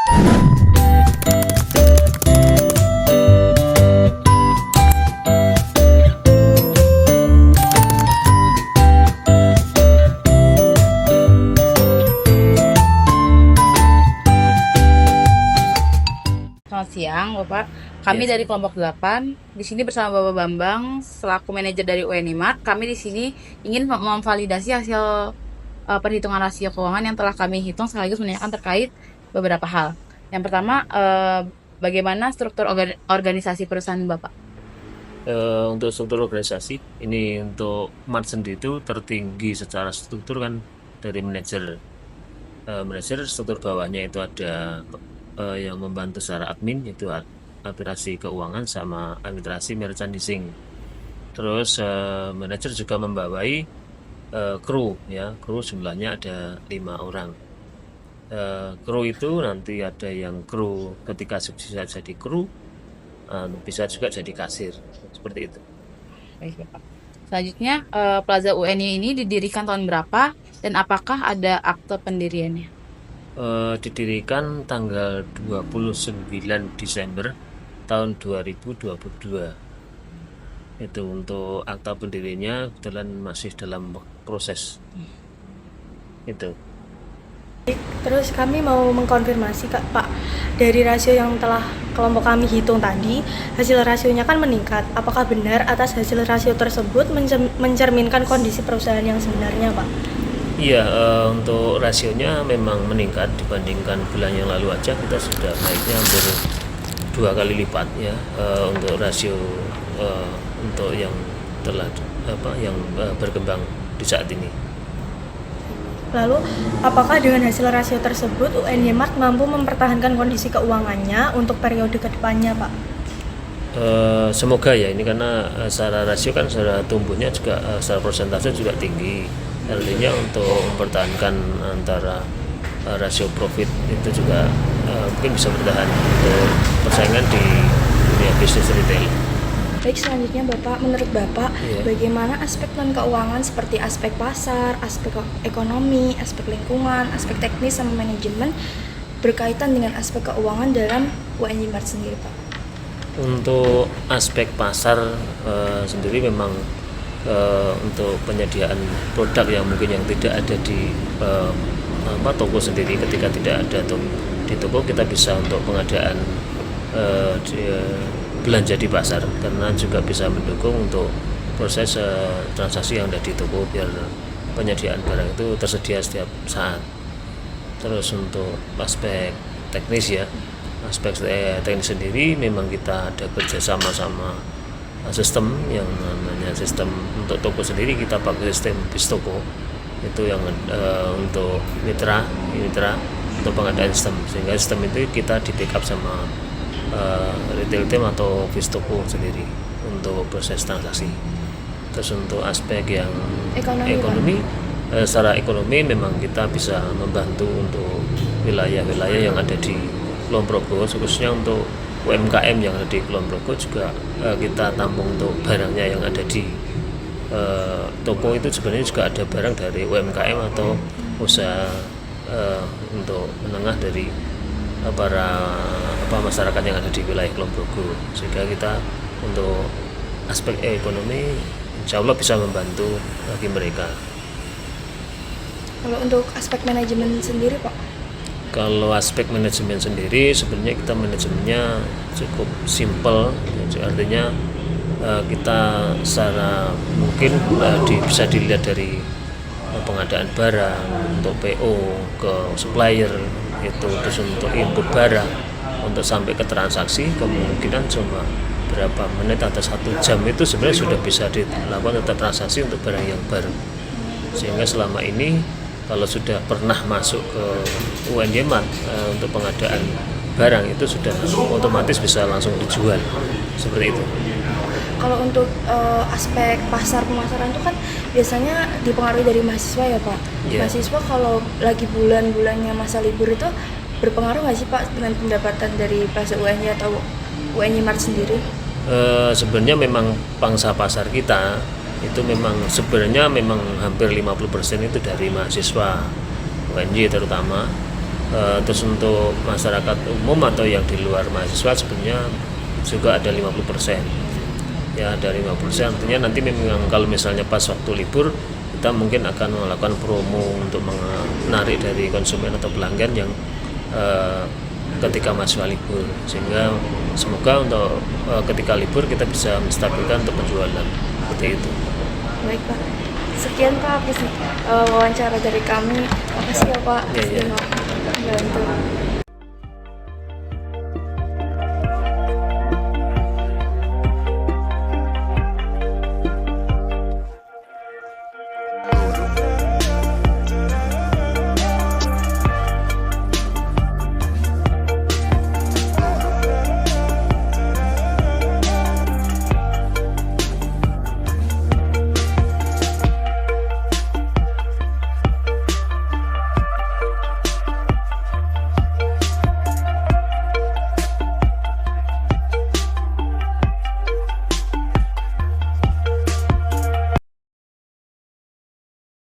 Selamat siang, Bapak. Kami dari kelompok 8 di sini bersama Bapak Bambang selaku manajer dari UNI Mart. Kami di sini ingin memvalidasi hasil perhitungan rasio keuangan yang telah kami hitung sekaligus menanyakan terkait beberapa hal. Yang pertama, bagaimana struktur organisasi perusahaan Bapak? Untuk struktur organisasi ini untuk Mart sendiri itu tertinggi secara struktur kan dari manajer. Manajer struktur bawahnya itu ada yang membantu secara admin, yaitu administrasi keuangan sama administrasi merchandising. Terus manajer juga membawai kru ya, kru jumlahnya ada 5 orang. Kru itu nanti ada yang kru ketika bisa jadi kru, bisa juga jadi kasir, seperti itu. Baik, Bapak. Selanjutnya, Plaza UNI ini didirikan tahun berapa dan apakah ada akte pendiriannya? Didirikan tanggal 29 Desember tahun 2022. Itu untuk akta pendirinya kebetulan masih dalam proses. Itu. Terus kami mau mengkonfirmasi Pak, dari rasio yang telah kelompok kami hitung tadi, hasil rasionya kan meningkat. Apakah benar atas hasil rasio tersebut mencerminkan kondisi perusahaan yang sebenarnya, Pak? Iya, untuk rasionya memang meningkat dibandingkan bulan yang lalu aja. Kita sudah naiknya hampir 2 kali lipat ya, untuk rasio untuk yang telah berkembang di saat ini. Lalu, apakah dengan hasil rasio tersebut UNY Mart mampu mempertahankan kondisi keuangannya untuk periode kedepannya, Pak? Semoga ya, ini karena secara rasio kan secara tumbuhnya juga secara persentase juga tinggi. Artinya untuk mempertahankan antara rasio profit itu juga mungkin bisa bertahan untuk persaingan di dunia bisnis retail. Baik, selanjutnya Bapak, menurut Bapak, bagaimana aspek non-keuangan seperti aspek pasar, aspek ekonomi, aspek lingkungan, aspek teknis sama manajemen berkaitan dengan aspek keuangan dalam UNY Mart sendiri, Pak? Untuk aspek pasar sendiri memang untuk penyediaan produk yang mungkin yang tidak ada di toko sendiri, ketika tidak ada di toko kita bisa untuk pengadaan belanja di pasar, karena juga bisa mendukung untuk proses transaksi yang ada di toko biar penyediaan barang itu tersedia setiap saat. Terus untuk aspek teknis ya, aspek teknis sendiri memang kita ada kerjasama sama sistem yang namanya sistem untuk toko sendiri, kita pakai sistem Bistoko itu yang untuk mitra untuk pengadaan sistem, sehingga sistem itu kita di backup sama retail team atau Bistoko sendiri untuk proses transaksi. Terus untuk aspek yang ekonomi secara ekonomi memang kita bisa membantu untuk wilayah-wilayah yang ada di Kulon Progo, khususnya untuk UMKM yang ada di Kulon Progo juga kita tampung untuk barangnya yang ada di toko itu. Sebenarnya juga ada barang dari UMKM atau usaha untuk menengah dari para masyarakat yang ada di wilayah Kulon Progo, sehingga kita untuk aspek ekonomi insya Allah bisa membantu bagi mereka. Kalau untuk aspek manajemen sendiri, Pak? Kalau aspek manajemen sendiri sebenarnya kita manajemennya cukup simple, artinya kita secara mungkin bisa dilihat dari pengadaan barang untuk PO ke supplier itu, terus untuk input barang untuk sampai ke transaksi kemungkinan cuma berapa menit atau 1 jam itu sebenarnya sudah bisa dilakukan untuk transaksi untuk barang yang baru, sehingga selama ini kalau sudah pernah masuk ke UNY Mart untuk pengadaan barang itu sudah otomatis bisa langsung dijual, seperti itu. Kalau untuk aspek pasar pemasaran itu kan biasanya dipengaruhi dari mahasiswa ya, Pak? Mahasiswa kalau lagi bulan-bulannya masa libur itu berpengaruh nggak sih, Pak, dengan pendapatan dari Plaza UNY atau UNY Mart sendiri? Sebenarnya memang pangsa pasar kita itu memang sebenarnya memang hampir 50% itu dari mahasiswa UNY terutama. Terus untuk masyarakat umum atau yang di luar mahasiswa sebenarnya juga ada 50%. Ya, ada 50%, artinya nanti memang kalau misalnya pas waktu libur kita mungkin akan melakukan promo untuk menarik dari konsumen atau pelanggan yang ketika mahasiswa libur, sehingga semoga untuk ketika libur kita bisa menstabilkan untuk penjualan seperti itu. Baik Pak, sekian Pak wawancara dari kami. Makasih ya Pak. Iya, iya. Sudah mau membantu.